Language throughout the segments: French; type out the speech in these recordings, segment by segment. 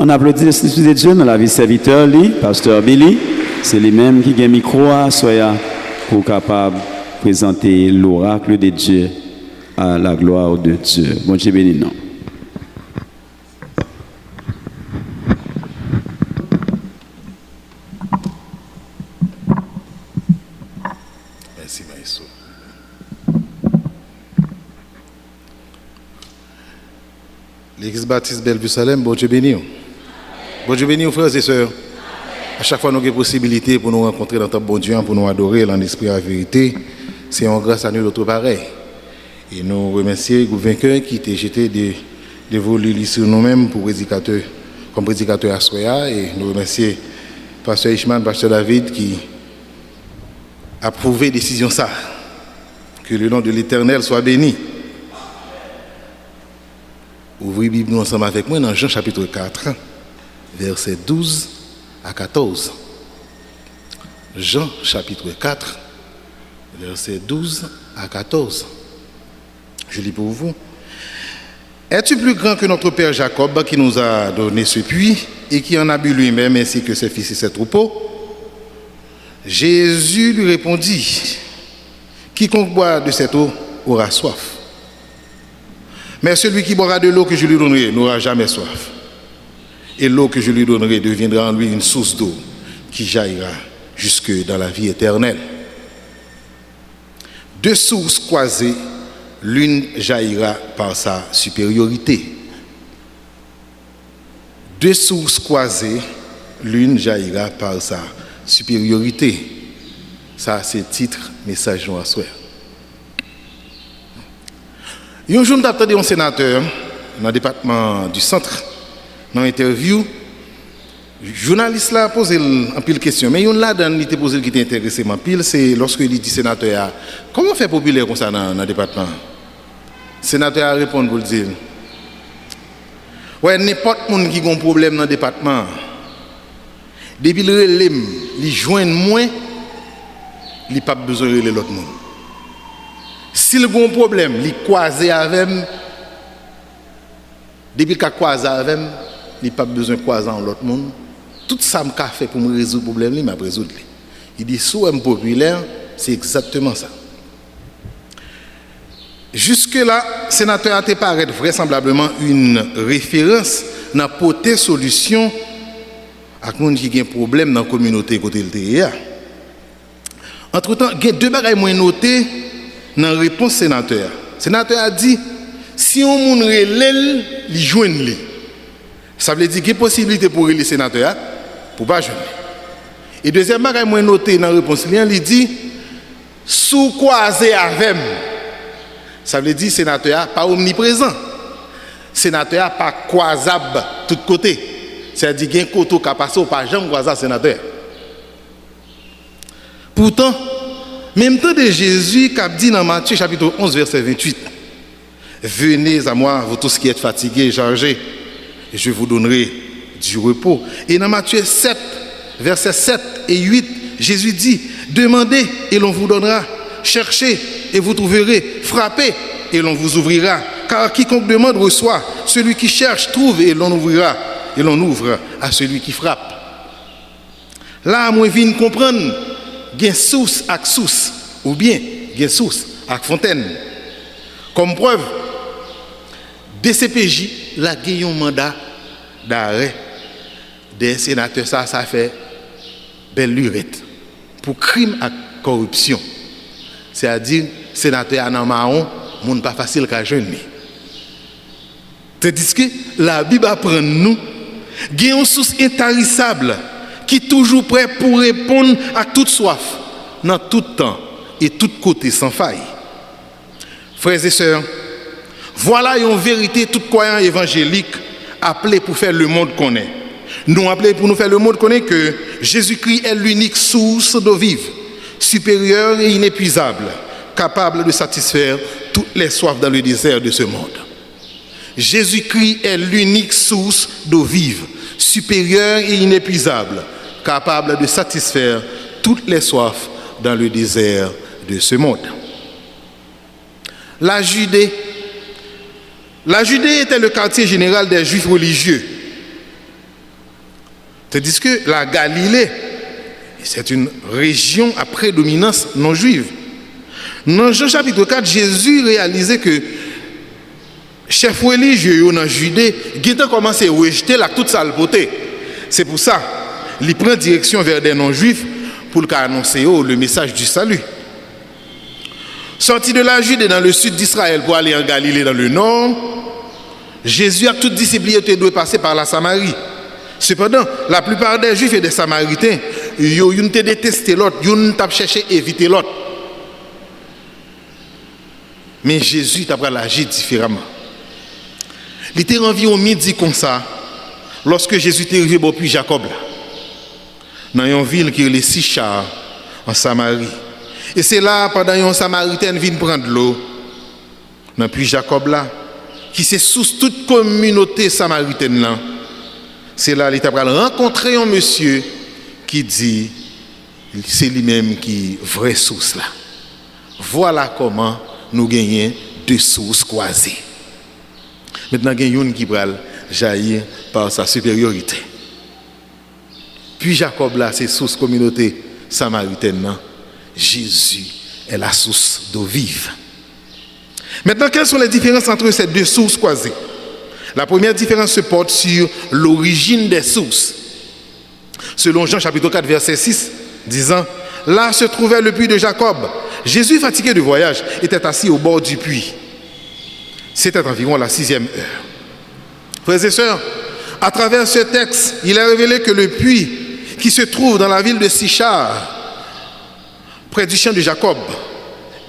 On applaudit l'Institut de Dieu dans la vie serviteur, Pasteur Billy. C'est lui-même qui a le micro à Soya pour capable de présenter l'oracle de Dieu à la gloire de Dieu. Bon Dieu béni, non. Merci, Maïso. L'Église baptiste Bellevue Salem, bon Dieu béni. Bon Dieu béni, frères et sœurs. À chaque fois, nous avons possibilité pour nous rencontrer dans notre bon Dieu, pour nous adorer en esprit et en vérité. C'est en grâce à nous d'autres pareil. Et nous remercions le vainqueur qui était jeté de voler sur nous-mêmes pour prédicateur, comme prédicateur à Soya. Et nous remercions Pasteur Ishman, Pasteur David qui a prouvé décision ça. Que le nom de l'Éternel soit béni. Ouvrez la Bible ensemble avec moi dans Jean chapitre 4, versets 12 à 14. Jean chapitre 4, versets 12 à 14. Je lis pour vous. Es-tu plus grand que notre père Jacob qui nous a donné ce puits et qui en a bu lui-même ainsi que ses fils et ses troupeaux? Jésus lui répondit, quiconque boit de cette eau aura soif. Mais celui qui boira de l'eau que je lui donnerai n'aura jamais soif. Et l'eau que je lui donnerai deviendra en lui une source d'eau qui jaillira jusque dans la vie éternelle. Deux sources croisées, l'une jaillira par sa supériorité. Deux sources croisées, l'une jaillira par sa supériorité. Ça, c'est le titre, message à soi. Un jour, j'ai entendu un sénateur dans le département du centre, dans l'interview. Le journaliste a posé un pile de questions. Mais il y a une qui posé qui était intéressé en pile, c'est lorsque il dit sénateur, comment faire populaire comme ça dans le département? Le sénateur a répondu pour le dire. Ouais, n'importe qui a un problème dans le département, depuis le relais, il joint moins, il n'a pas besoin de relais l'autre monde. S'il a un problème, il croise avec lui. Depuis qu'il croise avec lui, il n'a pas besoin de croiser avec l'autre monde. Tout ça que je fait pour me résoudre le problème, il m'a résoudre. Il dit, si je populaire, c'est exactement ça. Jusque-là, le sénateur a paraît vraisemblablement une référence dans la portée solution à gens qui ont un problème dans la communauté côté le TIA. Entre-temps, il y a deux bagages moins notés dans la réponse sénateur. Le sénateur a dit, si on moun relève, il joue lui. Ça veut dire qu'il y a possibilité pour les sénateurs pour pas joindre. Et deuxième bagage moins noté dans la réponse, il dit, sous croisé avec. Ça veut dire sénateur pas omniprésent. Sénateur pas croisable de tous côtés. C'est-à-dire qu'il y a un côté qui a passé au pas jamais croisable sénateur. Pourtant, même temps de Jésus qui a dit dans Matthieu chapitre 11 verset 28, venez à moi, vous tous qui êtes fatigués et chargés, et je vous donnerai du repos. Et dans Matthieu 7, versets 7 et 8, Jésus dit, demandez et l'on vous donnera, cherchez et vous trouverez, frappez et l'on vous ouvrira. Car quiconque demande reçoit, celui qui cherche trouve et l'on ouvrira, et l'on ouvre à celui qui frappe. Là, moi, je viens comprendre, il y a source avec source, ou bien il y a source avec fontaine. Comme preuve, DCPJ, la il y a un mandat d'arrêt des sénateurs, ça fait belle lurette pour crime et corruption. C'est-à-dire, sénateur à marron, monde pas facile qu'à jeune. C'est-à-dire que la Bible apprend nous, il y a une source intarissable qui est toujours prêt pour répondre à toute soif, dans tout temps et tout côté sans faille. Frères et sœurs, voilà une vérité tout croyant évangélique appelé pour faire le monde connaître. Nous appelés pour nous faire le monde connaître que Jésus-Christ est l'unique source d'eau vive, supérieure et inépuisable, capable de satisfaire toutes les soifs dans le désert de ce monde. Jésus-Christ est l'unique source d'eau vive, supérieure et inépuisable, capable de satisfaire toutes les soifs dans le désert de ce monde. La Judée était le quartier général des Juifs religieux. Tandis que la Galilée, c'est une région à prédominance non juive. Dans Jean chapitre 4, Jésus réalisait que chef religieux dans Judée, il a commencé à rejeter toute sa beauté. C'est pour ça qu'il prend direction vers des non-juifs pour annoncer le message du salut. Sorti de la Judée dans le sud d'Israël pour aller en Galilée dans le nord, Jésus a toute discipline doit passer par la Samarie. Cependant, la plupart des Juifs et des Samaritains, ils ont détesté l'autre, ils ont cherché à éviter l'autre. Mais Jésus t'a agi différemment. Il était environ midi comme ça, lorsque Jésus était arrivé au puits Jacob, dans une ville qui est les Sichar, en Samarie. Et c'est là, pendant que les Samaritains viennent prendre l'eau, dans le puits Jacob, là, qui c'est sous toute communauté samaritaine, là, c'est là qu'il a rencontré un monsieur qui dit, c'est lui-même qui est vraie source là. Voilà comment nous gagnons deux sources croisées. Maintenant, il y a une qui va jaillir par sa supériorité. Puis Jacob là, c'est source communauté samaritaine. Non? Jésus est la source d'eau vive. Maintenant, quelles sont les différences entre ces deux sources croisées? La première différence se porte sur l'origine des sources. Selon Jean chapitre 4, verset 6, disant, là se trouvait le puits de Jacob. Jésus, fatigué du voyage, était assis au bord du puits. C'était environ la 6e heure. Frères et sœurs, à travers ce texte, il est révélé que le puits qui se trouve dans la ville de Sichar, près du champ de Jacob,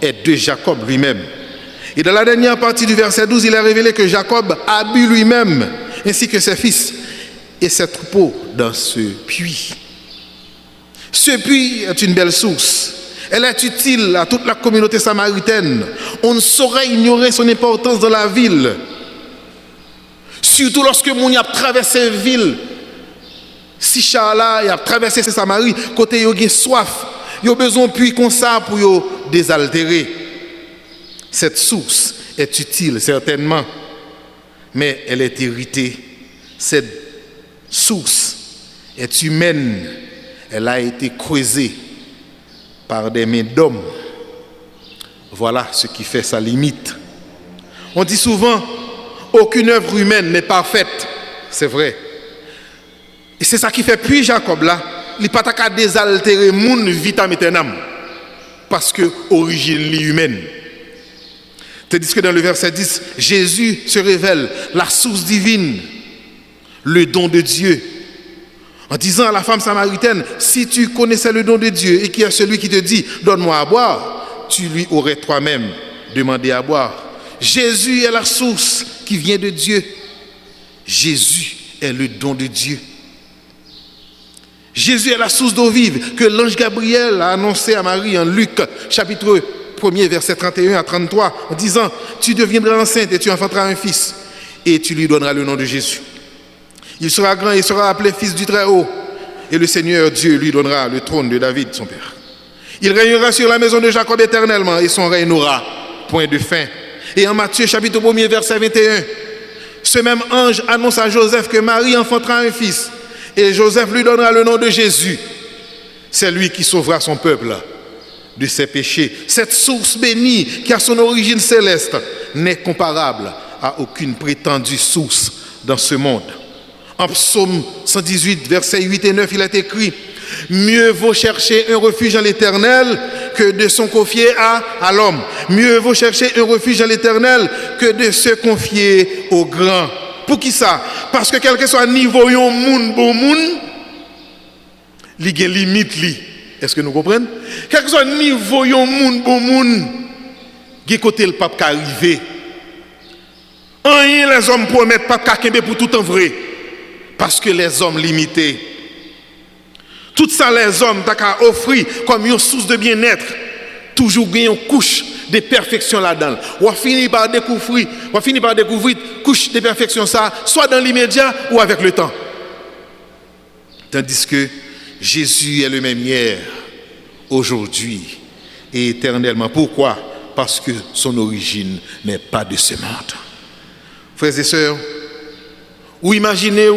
est de Jacob lui-même. Et dans la dernière partie du verset 12, il est révélé que Jacob a bu lui-même, ainsi que ses fils et ses troupeaux dans ce puits. Ce puits est une belle source. Elle est utile à toute la communauté samaritaine. On ne saurait ignorer son importance dans la ville. Surtout lorsque mon y a traversé la ville. Si Charla a traversé Samarie, côté yo gen soif, yo besoin puits comme ça pour yo désaltérer. Cette source est utile certainement, mais elle est héritée. Cette source est humaine. Elle a été creusée par des mains d'hommes. Voilà ce qui fait sa limite. On dit souvent, aucune œuvre humaine n'est parfaite. C'est vrai. Et c'est ça qui fait puis Jacob là, il n'a pas qu'à désaltérer mon vitam aeternam. Parce que l'origine est humaine. Tandis que dans le verset 10, Jésus se révèle la source divine, le don de Dieu. En disant à la femme samaritaine, si tu connaissais le don de Dieu et qu'il y a celui qui te dit, donne-moi à boire, tu lui aurais toi-même demandé à boire. Jésus est la source qui vient de Dieu. Jésus est le don de Dieu. Jésus est la source d'eau vive que l'ange Gabriel a annoncé à Marie en Luc, chapitre 1er, verset 31 à 33, en disant, tu deviendras enceinte et tu enfanteras un fils et tu lui donneras le nom de Jésus. Il sera grand et sera appelé fils du Très-Haut. Et le Seigneur Dieu lui donnera le trône de David, son père. Il régnera sur la maison de Jacob éternellement et son règne n'aura point de fin. Et en Matthieu chapitre 1er, verset 21, ce même ange annonce à Joseph que Marie enfantera un fils. Et Joseph lui donnera le nom de Jésus. C'est lui qui sauvera son peuple de ses péchés. Cette source bénie qui a son origine céleste n'est comparable à aucune prétendue source dans ce monde. En psaume 118, versets 8 et 9, il est écrit « Mieux vaut chercher un refuge en l'Éternel que de se confier à l'homme. Mieux vaut chercher un refuge en l'Éternel que de se confier au grand. » Pour qui ça? Parce que quel que soit le niveau yon moun bon moun, li gen limite li. Est-ce que nous comprenons? Quel que soit le niveau yon moun bon moun, gen côté le pape ka arrivé. Rien les hommes promettent pas ka kembe pour tout en vrai. Parce que les hommes limités. Tout ça les hommes t'as qu'à offrir comme une source de bien-être. Toujours gagne une couche de perfection là-dedans. On finit par découvrir couche de perfection ça, soit dans l'immédiat ou avec le temps. Tandis que Jésus est le même hier, aujourd'hui et éternellement. Pourquoi? Parce que son origine n'est pas de ce monde. Frères et sœurs, ou imaginez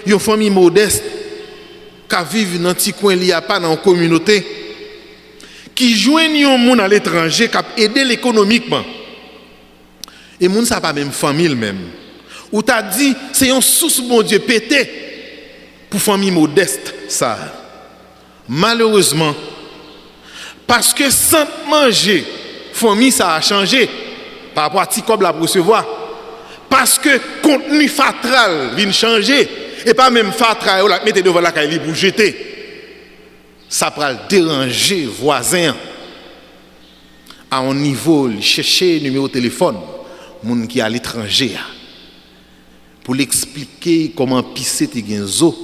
une famille modeste qui vivent dans un petit coin, il n'y a pas dans la communauté, qui joignent un monde à l'étranger, qui aident économiquement. Et les gens, ça pas même famille même. Ou t'as dit, c'est une source, bon Dieu, pété pour famille modeste, ça. Malheureusement, parce que sans manger, famille, ça a changé par rapport à petit comme la recevoir. Parce que contenu fatral vient changer. Et pas même fatral, on la mette devant la caille pour jeter. Ça peut déranger voisin. À un niveau, chercher numéro de téléphone, moun qui est à l'étranger. Pour l'expliquer comment pisser tes genzo,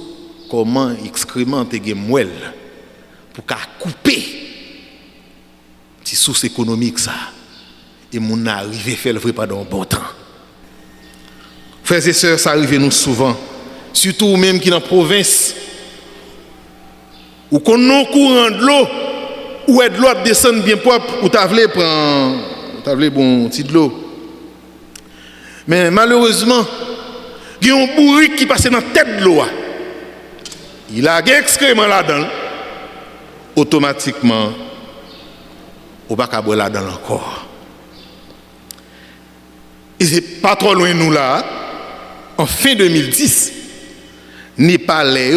comment excrément tes moelle, pour qu'à couper tes sources économiques ça. Et moun arrive faire le vrai pas dans un bon temps. Frères et sœurs, ça arrive nous souvent, surtout même qui dans la province, ou qu'on a courant de l'eau, ou est de l'eau descend bien propre, ou t'as voulu prendre, t'as voulu bon petit de l'eau. Mais malheureusement, il y a un bourrique qui passe dans la tête de l'eau. Il a un excrément là-dedans. Automatiquement, on ne va pas boire là-dedans encore. Et c'est pas trop loin de nous là. En fin 2010, Népalais,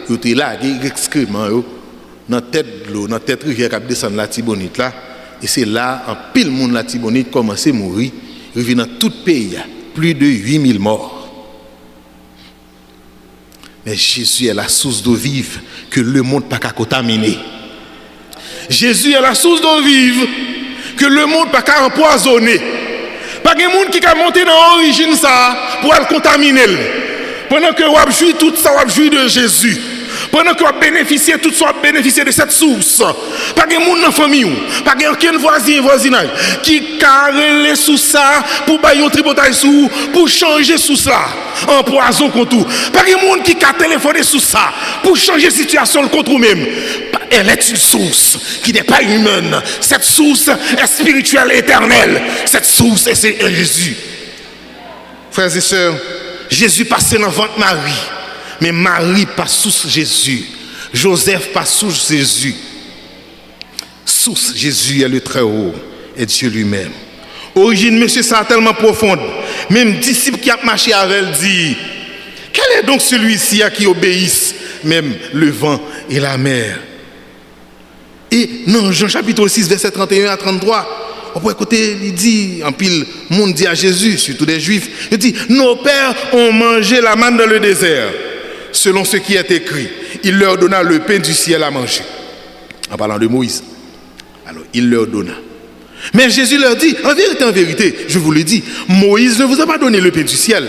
ils étaient là, ils ont excrément dans la tête de l'eau, dans la tête de rivière qui descend la Tibonite là. Et c'est là, en pile monde la Tibonite commence à mourir. Il revient dans tout le pays, plus de 8000 morts. Mais Jésus est la source d'eau vive que le monde n'a pas contaminer. Jésus est la source d'eau vive que le monde n'a pas empoisonner. Pas de monde qui a monté dans l'origine ça pour le contaminer. Pendant que vous jouez tout ça, vous jouez de Jésus. Pendant que vous bénéficiez, tout ça, vous bénéficiez de cette source. Pas de monde dans la famille, pas de aucun voisinage qui carré sous ça pour bailler un tripotage sous, pour changer sous ça, en poison contre tout. Pas de monde qui a téléphoné sous ça pour changer la situation contre vous-même. Elle est une source qui n'est pas humaine. Cette source est spirituelle et éternelle. Cette source, c'est Jésus. Frères et sœurs, Jésus passait dans le ventre Marie. Mais Marie passe sous Jésus. Joseph passe sous Jésus. Sous Jésus est le très haut et Dieu lui-même. Origine, monsieur, ça tellement profonde. Même disciple qui a marché avec elle dit, quel est donc celui-ci à qui obéissent même le vent et la mer? Et dans Jean chapitre 6, verset 31 à 33, on peut écouter, il dit, en pile, monde dit à Jésus, surtout des Juifs, il dit, nos pères ont mangé la manne dans le désert, selon ce qui est écrit. Il leur donna le pain du ciel à manger. En parlant de Moïse. Alors, il leur donna. Mais Jésus leur dit, en vérité, je vous le dis, Moïse ne vous a pas donné le pain du ciel,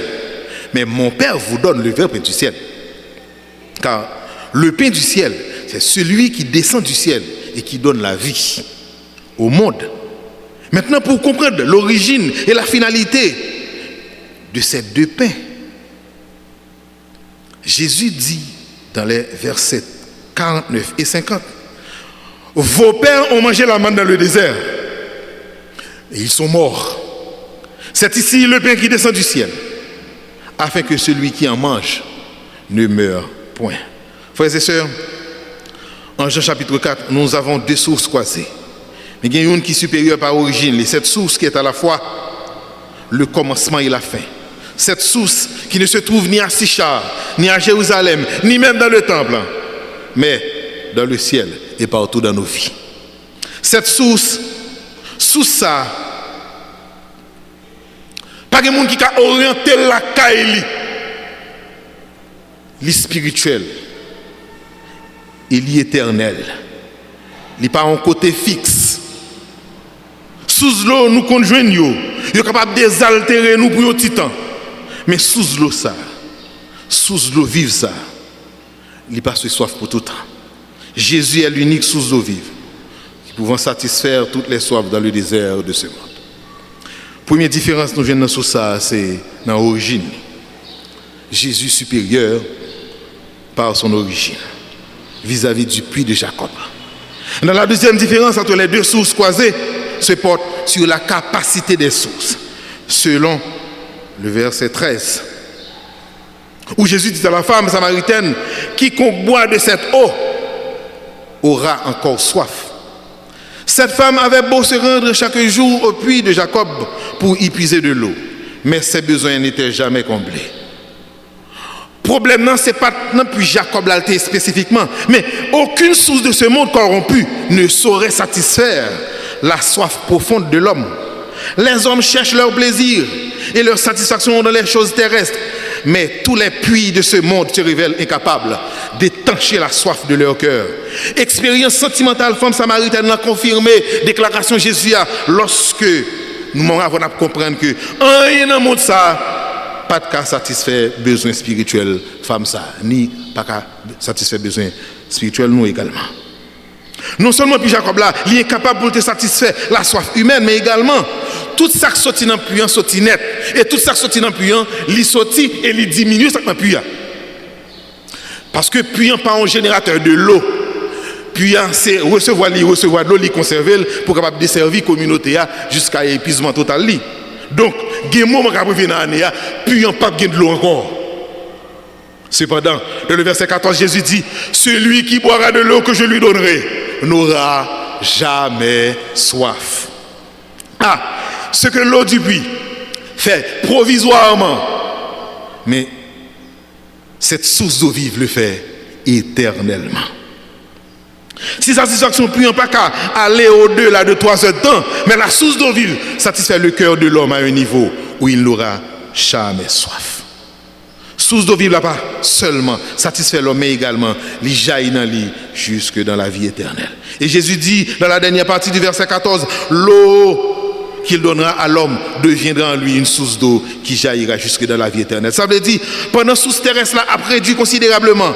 mais mon Père vous donne le vrai pain du ciel. Car le pain du ciel, c'est celui qui descend du ciel et qui donne la vie au monde. Maintenant, pour comprendre l'origine et la finalité de ces deux pains, Jésus dit dans les versets 49 et 50, vos pères ont mangé la manne dans le désert et ils sont morts. C'est ici le pain qui descend du ciel, afin que celui qui en mange ne meure point. Frères et sœurs, en Jean chapitre 4, nous avons deux sources croisées. Mais il y a une qui est supérieure par origine, et cette source qui est à la fois le commencement et la fin. Cette source qui ne se trouve ni à Sichar, ni à Jérusalem, ni même dans le temple, mais dans le ciel et partout dans nos vies. Cette source, sous ça, pas de monde qui a orienté la caille, li spirituel et li éternel. Li pas un côté fixe. Sous l'eau nous conjoignons, il est capable de désaltérer nous pour un petit temps. Mais sous l'eau ça, sous l'eau vive ça, il pas soif pour tout temps. Jésus est l'unique sous l'eau vive qui pouvant satisfaire toutes les soifs dans le désert de ce monde. Première différence nous venons sur ça, c'est dans l'origine. Jésus supérieur par son origine vis-à-vis du puits de Jacob. Dans la deuxième différence entre les deux sources croisées se porte sur la capacité des sources, selon le verset 13, où Jésus dit à la femme samaritaine quiconque boit de cette eau aura encore soif. Cette femme avait beau se rendre chaque jour au puits de Jacob pour y puiser de l'eau, mais ses besoins n'étaient jamais comblés. Problème non, c'est pas non plus Jacob l'alté spécifiquement, mais aucune source de ce monde corrompu ne saurait satisfaire la soif profonde de l'homme. Les hommes cherchent leur plaisir et leur satisfaction dans les choses terrestres, mais tous les puits de ce monde se révèlent incapables d'étancher la soif de leur cœur. Expérience sentimentale, femme samaritaine l'a confirmé, déclaration Jésus lorsque nous avons à comprendre que rien dans le monde ça pas de cas satisfaire besoin spirituel femme ça, ni pas qu'à satisfaire besoin spirituel nous également. Non seulement puis Jacob là, il est capable de te satisfaire la soif humaine, mais également tout ça qui sortit dans le puits sortit net, et tout ça qui sortit dans le puits, il sortit et il diminue ça dans le puits. Parce que puits pas un générateur de l'eau. Puis c'est recevoir de l'eau, il conserver pour capable desservir la communauté jusqu'à l'épuisement total. Donc, il y a un moment qui arrive dans l'année, puis on n'a pas de l'eau encore. Cependant, dans le verset 14, Jésus dit, celui qui boira de l'eau que je lui donnerai n'aura jamais soif. Ah, ce que l'eau du puits fait provisoirement, mais cette source d'eau vive le fait éternellement. Si satisfaction ne peut pas aller au-delà de 3 heures de temps, mais la source d'eau vive satisfait le cœur de l'homme à un niveau où il n'aura jamais soif. Source d'eau vive là pas seulement satisfait l'homme, mais également il jaillit dans lui jusque dans la vie éternelle. Et Jésus dit dans la dernière partie du verset 14, l'eau qu'il donnera à l'homme deviendra en lui une source d'eau qui jaillira jusque dans la vie éternelle. Ça veut dire, pendant que source terrestre là a réduit considérablement,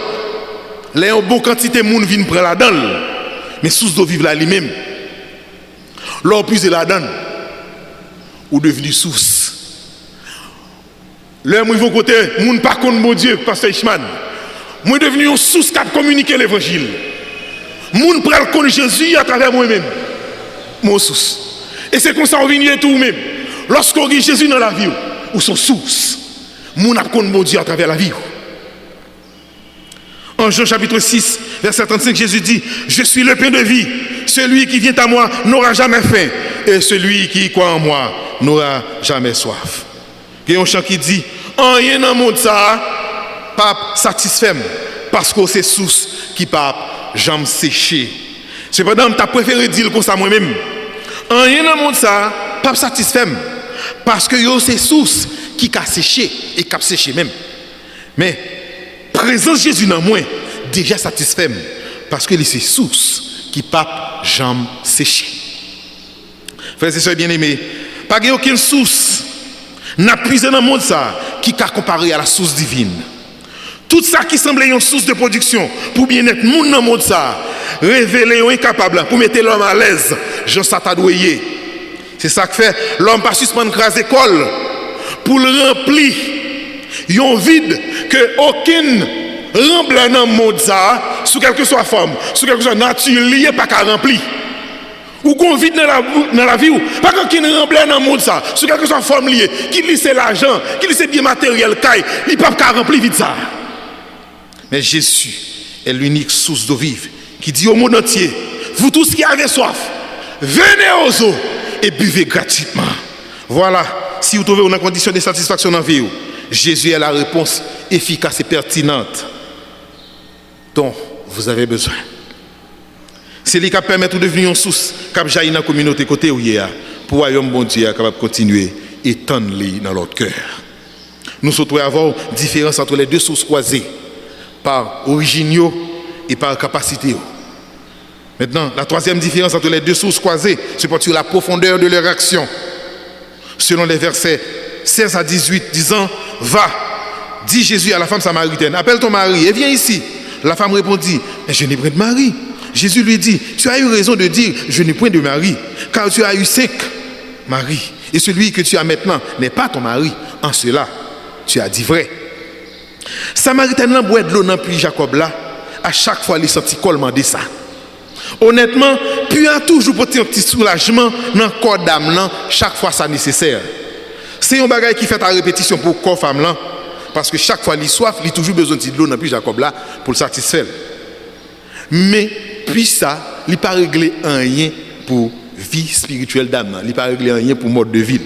les en bonne quantité de monde viennent prendre la donne, mais source d'eau vive là lui-même. L'eau puise la donne, ou devenu source. Là, moi, je côté, moun pas contre mon Dieu, pasteur Ishman. Moi, devenu une source qui a communiqué l'évangile. Moun pral connaît Jésus à travers moi-même. Mon source. Et c'est comme ça on vient tout même. Lorsqu'on dit Jésus dans la vie, ou son source, moun a connaît mon Dieu à travers la vie. En Jean chapitre 6, verset 35, Jésus dit, je suis le pain de vie. Celui qui vient à moi n'aura jamais faim. Et celui qui croit en moi n'aura jamais soif. Il y a un chant qui dit, en rien dans le monde ça, pape satisfait parce que c'est source qui pape jamais séché. Cependant, tu as préféré dire comme ça moi-même. En rien dans le monde ça, pape satisfait parce que c'est source qui a séché et qui a séché même. Mais présence Jésus dans moi déjà satisfait parce que c'est source qui pape jamais séché. Frères et sœurs bien-aimés, pas aucune source n'a puisé dans le monde ça qui a comparé à la source divine. Tout ça qui semblait une source de production pour bien-être monde dans le monde ça, révélé incapable pour mettre l'homme à l'aise, Jean Satadoyer. C'est ça que fait l'homme pas suspendre grâce école pour le remplir un vide que aucune remplir dans le monde ça, sous quelque soit forme, sous quelque soit nature liée pas qu'à remplir. Ou qu'on vide dans la vie, pas qu'on remplit dans le monde ça, sous quelque soit forme liée, qui lisse l'argent, qui lisse bien matériel, il ne peut pas remplir vite ça. Mais Jésus est l'unique source d'eau vive qui dit au monde entier, vous tous qui avez soif, venez aux eaux et buvez gratuitement. Voilà, si vous trouvez une condition de satisfaction dans la vie, Jésus est la réponse efficace et pertinente dont vous avez besoin. C'est lui qui permet de devenir une source qui jaillit dans la communauté côté où il y a pour le royaume bon Dieu capable de continuer et tendre dans notre cœur. Nous souhaitons avoir une différence entre les deux sources croisées par origine et par capacité. Maintenant, la troisième différence entre les deux sources croisées se porte sur la profondeur de leur action. Selon les versets 16 à 18, disant, va, dit Jésus à la femme samaritaine, appelle ton mari et viens ici. La femme répondit, je n'ai point de mari. Jésus lui dit, tu as eu raison de dire, je n'ai point de mari, car tu as eu 5 maris. Et celui que tu as maintenant n'est pas ton mari. En cela, tu as dit vrai. Samaritaine n'a boit de l'eau dans puis Jacob là, à chaque fois, il sentit collement de ça. Honnêtement, puis a toujours porté un petit soulagement dans le corps d'âme, chaque fois ça nécessaire. C'est un bagage qui fait à répétition pour le corps femme là, parce que chaque fois qu'il soif, il a toujours besoin de l'eau dans le Jacob là pour le satisfaire. Mais puis ça, il n'a pas réglé rien pour vie spirituelle d'âme, il n'a pas réglé rien pour mode de vie.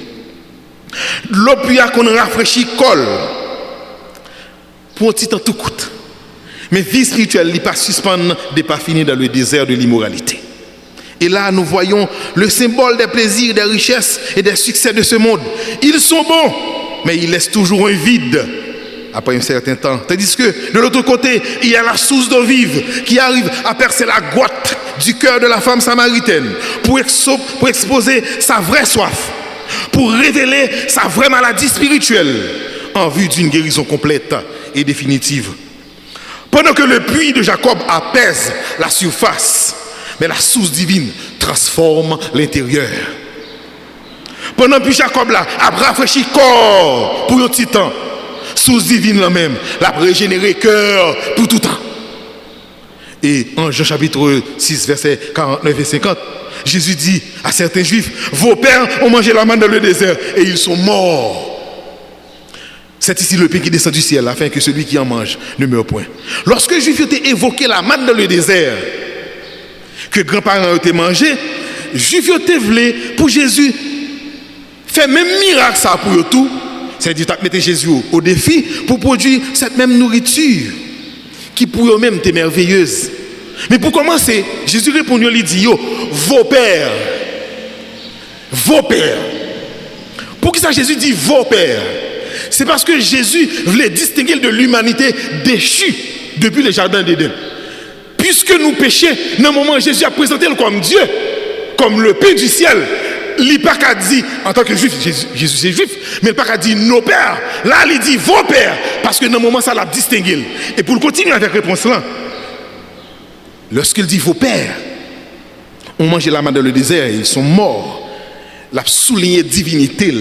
L'eau puis qu'on rafraîchit colle pour un petit temps tout coûte. Mais vie spirituelle n'est pas suspendue, n'est pas finie dans le désert de l'immoralité. Et là, nous voyons le symbole des plaisirs, des richesses et des succès de ce monde. Ils sont bons, mais ils laissent toujours un vide après un certain temps. Tandis que de l'autre côté, il y a la source d'eau vive qui arrive à percer la goîte du cœur de la femme samaritaine pour exposer sa vraie soif, pour révéler sa vraie maladie spirituelle en vue d'une guérison complète et définitive. Pendant que le puits de Jacob apaise la surface, mais la source divine transforme l'intérieur. Pendant que Jacob là a rafraîchi corps pour un petit temps, source divine là même l'a régénéré cœur pour tout temps. Et en Jean chapitre 6 verset 49 et 50, Jésus dit à certains juifs: vos pères ont mangé la manne dans le désert et ils sont morts. C'est ici le pain qui descend du ciel afin que celui qui en mange ne meure point. Lorsque les juifs ont évoqué la manne dans le désert que grands-parents ont mangé, les juifs ont voulu pour Jésus faire même miracle ça pour eux tout. C'est-à-dire mettre Jésus au défi pour produire cette même nourriture qui pour eux-mêmes était merveilleuse. Mais pour commencer, Jésus répond, il dit: vos pères. Pour qui ça Jésus dit vos pères? C'est parce que Jésus voulait distinguer de l'humanité déchue depuis le jardin d'Éden. Puisque nous péchions, dans le moment où Jésus a présenté comme Dieu, comme le pain du ciel, il n'a pas qu'à dire, en tant que juif, Jésus c'est juif, mais il n'a pas qu'à dire nos pères. Là, il dit vos pères, parce que dans le moment ça l'a distingué. Et pour continuer avec la réponse là, lorsqu'il dit vos pères ont mangé la manne dans le désert, ils sont morts, il a souligné divinité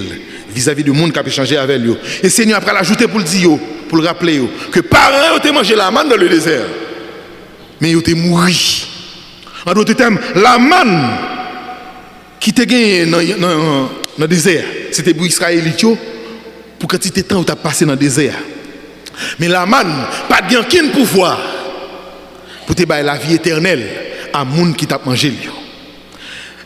vis-à-vis du monde qui a échangé avec lui. Et Seigneur après l'ajouter pour le dire, pour le rappeler, que parents ont mangé la manne dans le désert, mais ils ont mouru. En d'autres termes, la manne qui te gagne dans le désert, c'était pour Israélite pour quantité de temps où tu as passé dans le désert. Mais la manne, pas de aucun pouvoir pour te donner la vie éternelle à monde qui t'a mangé.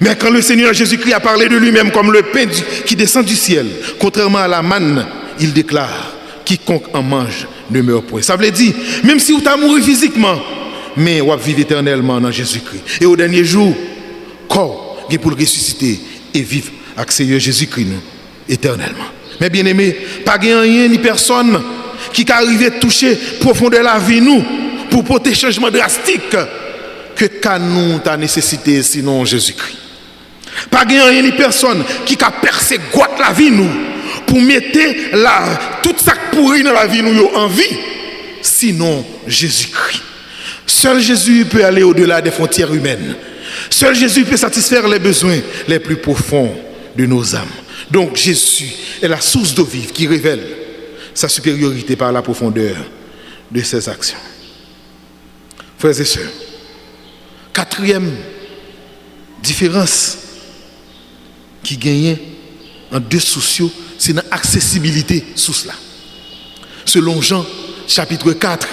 Mais quand le Seigneur Jésus-Christ a parlé de lui-même comme le pain qui descend du ciel, contrairement à la manne, il déclare: quiconque en mange ne meurt point. Ça veut dire, même si vous t'as mouru physiquement, mais vous vivez éternellement dans Jésus-Christ. Et au dernier jour, corps est pour le ressusciter et vivre avec Seigneur Jésus-Christ éternellement. Mais bien aimé, pas rien ni personne qui arrive à toucher profondeur la vie nous pour porter changement drastique que qu'à nous ta nécessité sinon Jésus-Christ. Pas rien ni personne qui a percé goûte la vie nous pour mettre tout ça pourri dans la vie nous en vie sinon Jésus-Christ. Seul Jésus peut aller au-delà des frontières humaines. Seul Jésus peut satisfaire les besoins les plus profonds de nos âmes. Donc Jésus est la source d'eau vive qui révèle sa supériorité par la profondeur de ses actions. Frères et sœurs, quatrième différence qui gagne en deux sociaux, c'est l'accessibilité sous cela. Selon Jean chapitre 4,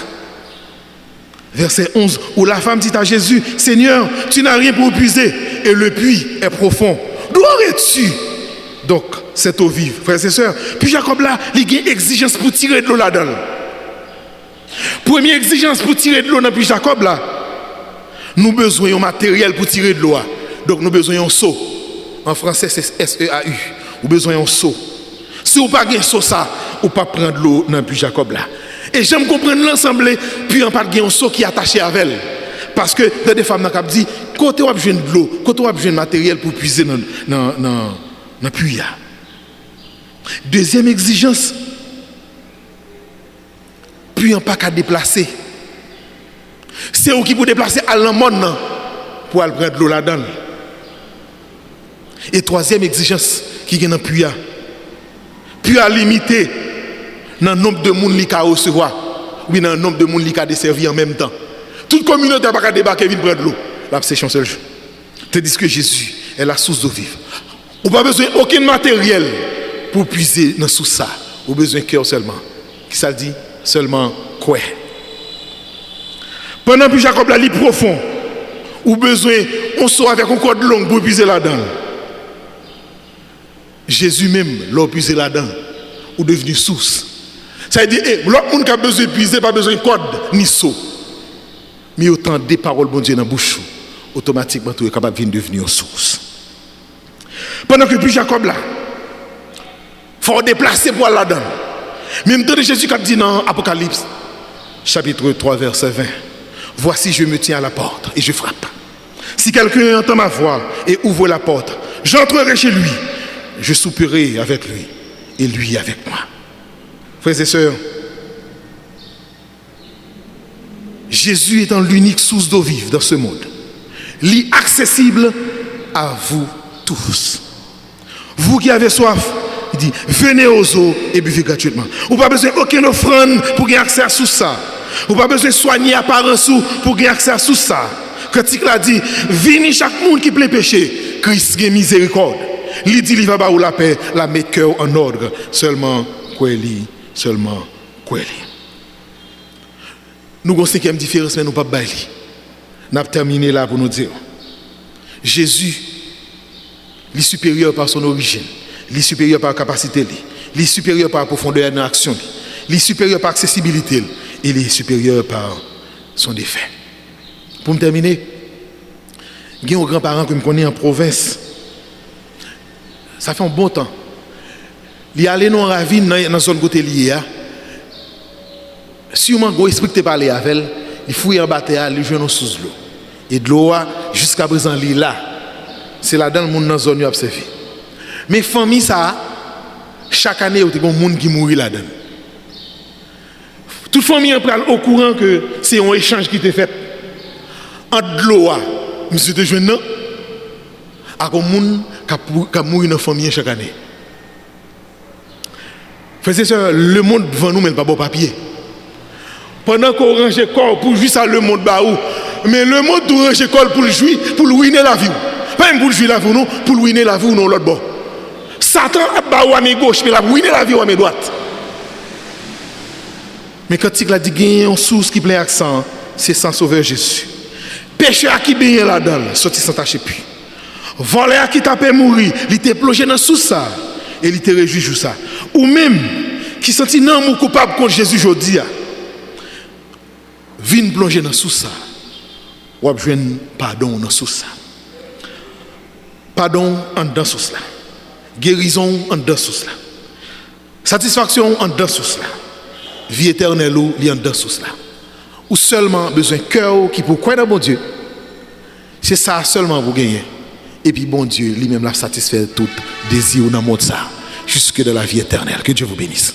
verset 11, où la femme dit à Jésus: Seigneur, tu n'as rien pour puiser et le puits est profond. D'où aurais-tu donc cette eau vive, frères et sœurs? Puis Jacob là, il a une exigence pour tirer de l'eau là-dedans. Première exigence pour tirer de l'eau dans le puits Jacob là, nous avons besoin d'un matériel pour tirer de l'eau. Donc nous avons besoin d'un seau. En français c'est S-E-A-U. Nous avons besoin d'un seau. Si vous n'avez pas un seau ça, vous ne pouvez pas prendre l'eau dans le puits Jacob là. Et j'aime comprendre l'ensemble, puis on parle d'un seau qui est attaché à elle. Parce que dans des femmes qui disent, côté où besoin de l'eau, côté où besoin de matériel pour puiser dans le puits. Deuxième exigence, puis on pas qu'à déplacer. C'est eux qui pour déplacer à l'amende pour aller prendre de l'eau là-dedans. Et troisième exigence qui est dans le puits, puis à limiter dans le nombre de monde qui a recevoir, ou dans le nombre de monde qui a desservi en même temps. Toute communauté n'a pas débarquer et venir prendre de l'eau. Là, c'est un seul jeu. Tandis que Jésus est la source d'eau vive. On n'a pas besoin d'aucun matériel pour puiser dans sous ça. On a besoin de cœur seulement Qui ça dit? Seulement quoi? Pendant que Jacob la lit profond, ou besoin, on sort avec un corde long pour puiser là-dedans. Jésus même, l'a puisé là-dedans, ou devenu source. Ça veut dire, l'autre monde qui a besoin de puiser, pas besoin de corde, ni saut. Mais autant des paroles, bon Dieu, dans la bouche, automatiquement, tout est capable de devenir une source. Pendant que puis Jacob là, il faut déplacer pour aller là-dedans. Même temps de Jésus qui a dit dans Apocalypse, chapitre 3, verset 20, voici, je me tiens à la porte et je frappe. Si quelqu'un entend ma voix et ouvre la porte, j'entrerai chez lui, je souperai avec lui et lui avec moi. Frères et sœurs, Jésus étant l'unique source d'eau vive dans ce monde, accessible à vous tous. Vous qui avez soif, il dit, venez aux eaux et buvez gratuitement. Vous n'avez pas besoin d'aucune offrande pour gagner accès à tout ça. Vous n'avez pas besoin de soigner apparence pour gagner accès à tout ça. Quand il a dit, venez chaque monde qui plaît péché, Christ a miséricorde. Il dit, il va pas la paix, la mettre cœur en ordre. Seulement, quoi seulement, quoi. Nous avons une cinquième différence, mais nous ne pouvons pas bailler. Nous avons terminé là pour nous dire, Jésus, il est supérieur par son origine, il est supérieur par la capacité, il est supérieur par la profondeur de l'action, il est supérieur par l'accessibilité, il est supérieur par son effet. Pour me terminer, il y a un grand-parent que je connais en province. Ça fait un bon temps. Il est allé dans la ravine, dans la zone côté liée. Sûrement, il explique parler avec elle, il fouille en bataille, il joue sous l'eau. Et de l'eau, jusqu'à présent, il est là. C'est là dans le monde, dans la zone où il a observé. Mais famille, ça, chaque année, il y a des gens qui mourent là-dedans. Toute famille est au courant que c'est un échange qui était fait. Entre l'eau, monsieur de jeune, à un monde qui a mouru dans la famille chaque année. Frères et sœurs, le monde devant nous, mais pas bon papier. Pendant qu'on range le corps pour jouir ça, le monde baou. Mais le monde doit ranger le corps pour le jouir, pour le ruiner la vie. Pas même pour le jouir la vie, non, pour le ruiner la vie, non, l'autre bord. Satan a baou à mes gauche, mais il a ruiné la vie à mes droites. Mais quand il a dit qu'il y a une source qui plaît accent, c'est sans sauveur Jésus. Pécheur qui baigne là-dedans, sorti sans tâcher puis. Voleur qui t'a fait mourir, il était plongé dans sous ça et il était réjoui sur ça. Ou même qui sentit non mon coupable contre Jésus aujourd'hui, vient plonger dans sous ça. Ou a joindre pardon dans sous ça. Pardon en dedans sous cela. Guérison en dedans sous cela. Satisfaction en dedans sous cela. Vie éternelle ou li en dedans sous cela. Ou seulement besoin cœur qui pour croire dans bon Dieu. C'est ça seulement vous gagnez. Et puis bon Dieu lui-même l'a satisfait tout désir dans le monde ça jusque dans la vie éternelle. Que Dieu vous bénisse.